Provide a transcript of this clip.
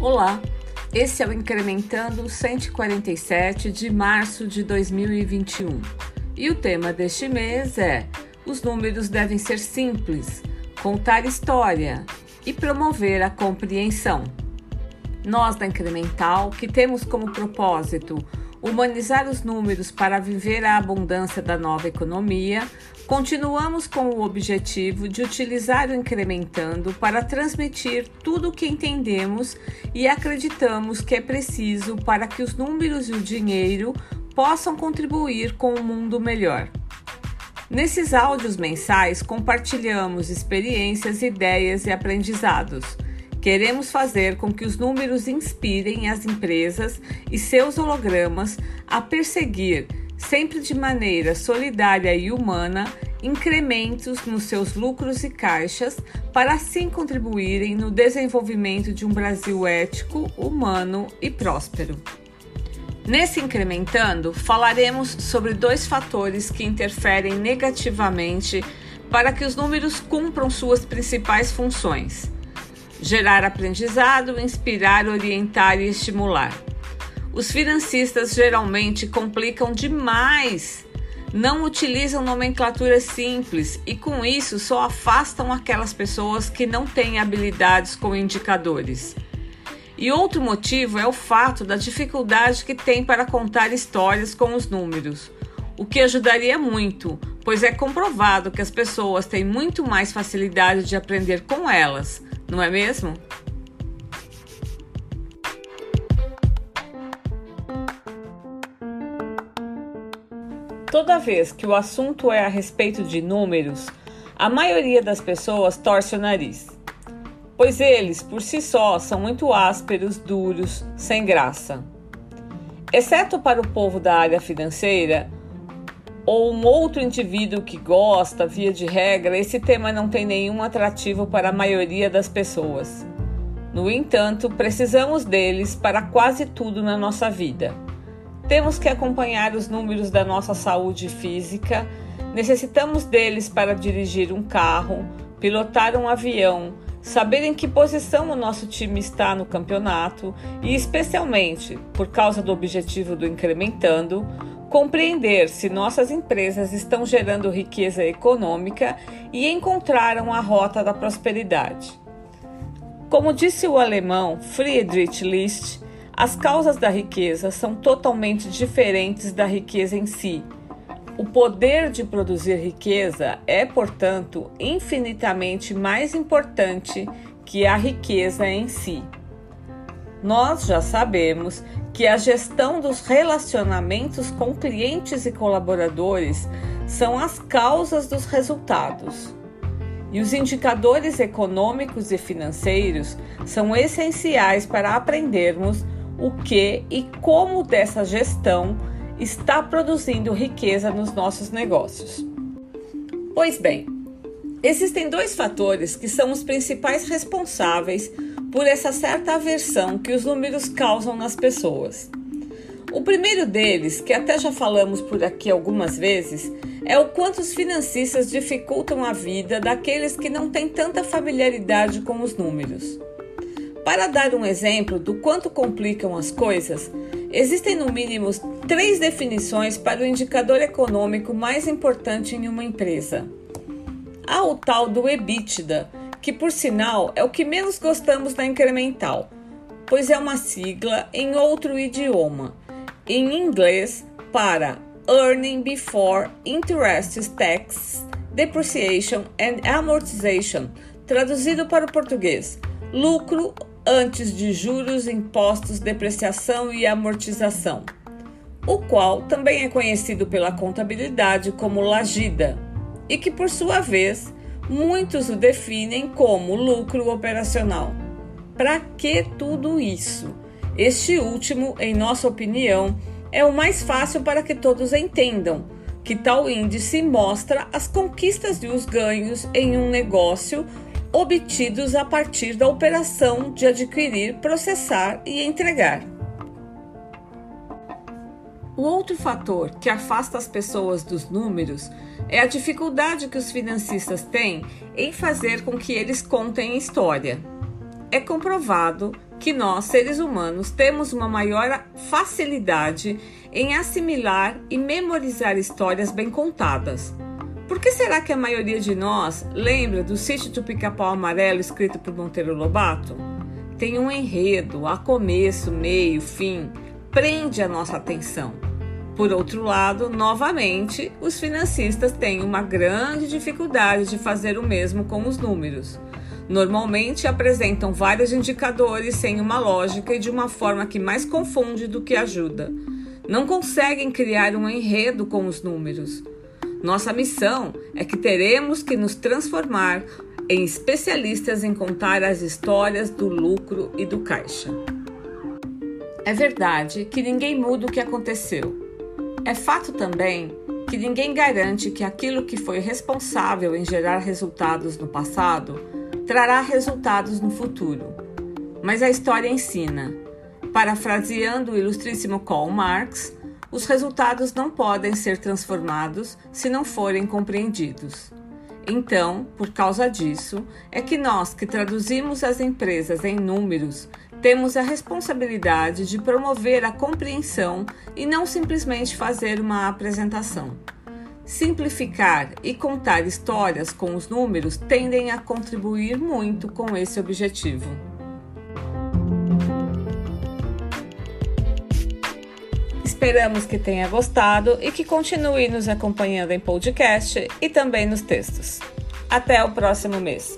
Olá, esse é o Incrementando 147 de março de 2021 e o tema deste mês é: os números devem ser simples, contar história e promover a compreensão. Nós da Incremental, que temos como propósito humanizar os números para viver a abundância da nova economia, continuamos com o objetivo de utilizar o Incrementando para transmitir tudo o que entendemos e acreditamos que é preciso para que os números e o dinheiro possam contribuir com um mundo melhor. Nesses áudios mensais, compartilhamos experiências, ideias e aprendizados. Queremos fazer com que os números inspirem as empresas e seus hologramas a perseguir, sempre de maneira solidária e humana, incrementos nos seus lucros e caixas, para assim contribuírem no desenvolvimento de um Brasil ético, humano e próspero. Nesse Incrementando, falaremos sobre 2 fatores que interferem negativamente para que os números cumpram suas principais funções: gerar aprendizado, inspirar, orientar e estimular. Os financistas geralmente complicam demais, não utilizam nomenclatura simples e com isso só afastam aquelas pessoas que não têm habilidades com indicadores. E outro motivo é o fato da dificuldade que tem para contar histórias com os números, o que ajudaria muito, pois é comprovado que as pessoas têm muito mais facilidade de aprender com elas, não é mesmo? Toda vez que o assunto é a respeito de números, a maioria das pessoas torce o nariz, pois eles, por si só, são muito ásperos, duros, sem graça. Exceto para o povo da área financeira, ou um outro indivíduo que gosta, via de regra, esse tema não tem nenhum atrativo para a maioria das pessoas. No entanto, precisamos deles para quase tudo na nossa vida. Temos que acompanhar os números da nossa saúde física, necessitamos deles para dirigir um carro, pilotar um avião, saber em que posição o nosso time está no campeonato e, especialmente, por causa do objetivo do Incrementando, compreender se nossas empresas estão gerando riqueza econômica e encontraram a rota da prosperidade. Como disse o alemão Friedrich List, as causas da riqueza são totalmente diferentes da riqueza em si. O poder de produzir riqueza é, portanto, infinitamente mais importante que a riqueza em si. Nós já sabemos que a gestão dos relacionamentos com clientes e colaboradores são as causas dos resultados. E os indicadores econômicos e financeiros são essenciais para aprendermos o que e como dessa gestão está produzindo riqueza nos nossos negócios. Pois bem, existem 2 fatores que são os principais responsáveis por essa certa aversão que os números causam nas pessoas. O primeiro deles, que até já falamos por aqui algumas vezes, é o quanto os financistas dificultam a vida daqueles que não têm tanta familiaridade com os números. Para dar um exemplo do quanto complicam as coisas, existem no mínimo 3 definições para o indicador econômico mais importante em uma empresa. Há o tal do EBITDA, que por sinal é o que menos gostamos da Incremental, pois é uma sigla em outro idioma, em inglês para Earning Before Interest, Taxes, Depreciation and Amortization, traduzido para o português, lucro antes de juros, impostos, depreciação e amortização, o qual também é conhecido pela contabilidade como LAGIDA, e que por sua vez muitos o definem como lucro operacional. Para que tudo isso? Este último, em nossa opinião, é o mais fácil para que todos entendam, que tal índice mostra as conquistas e os ganhos em um negócio obtidos a partir da operação de adquirir, processar e entregar. O outro fator que afasta as pessoas dos números é a dificuldade que os financistas têm em fazer com que eles contem história. É comprovado que nós, seres humanos, temos uma maior facilidade em assimilar e memorizar histórias bem contadas. Por que será que a maioria de nós lembra do Sítio do Pica-Pau Amarelo escrito por Monteiro Lobato? Tem um enredo, há começo, meio, fim, prende a nossa atenção. Por outro lado, novamente, os financistas têm uma grande dificuldade de fazer o mesmo com os números. Normalmente apresentam vários indicadores sem uma lógica e de uma forma que mais confunde do que ajuda. Não conseguem criar um enredo com os números. Nossa missão é que teremos que nos transformar em especialistas em contar as histórias do lucro e do caixa. É verdade que ninguém muda o que aconteceu. É fato também que ninguém garante que aquilo que foi responsável em gerar resultados no passado trará resultados no futuro. Mas a história ensina. Parafraseando o ilustríssimo Karl Marx, os resultados não podem ser transformados se não forem compreendidos. Então, por causa disso, é que nós que traduzimos as empresas em números, temos a responsabilidade de promover a compreensão e não simplesmente fazer uma apresentação. Simplificar e contar histórias com os números tendem a contribuir muito com esse objetivo. Esperamos que tenha gostado e que continue nos acompanhando em podcast e também nos textos. Até o próximo mês!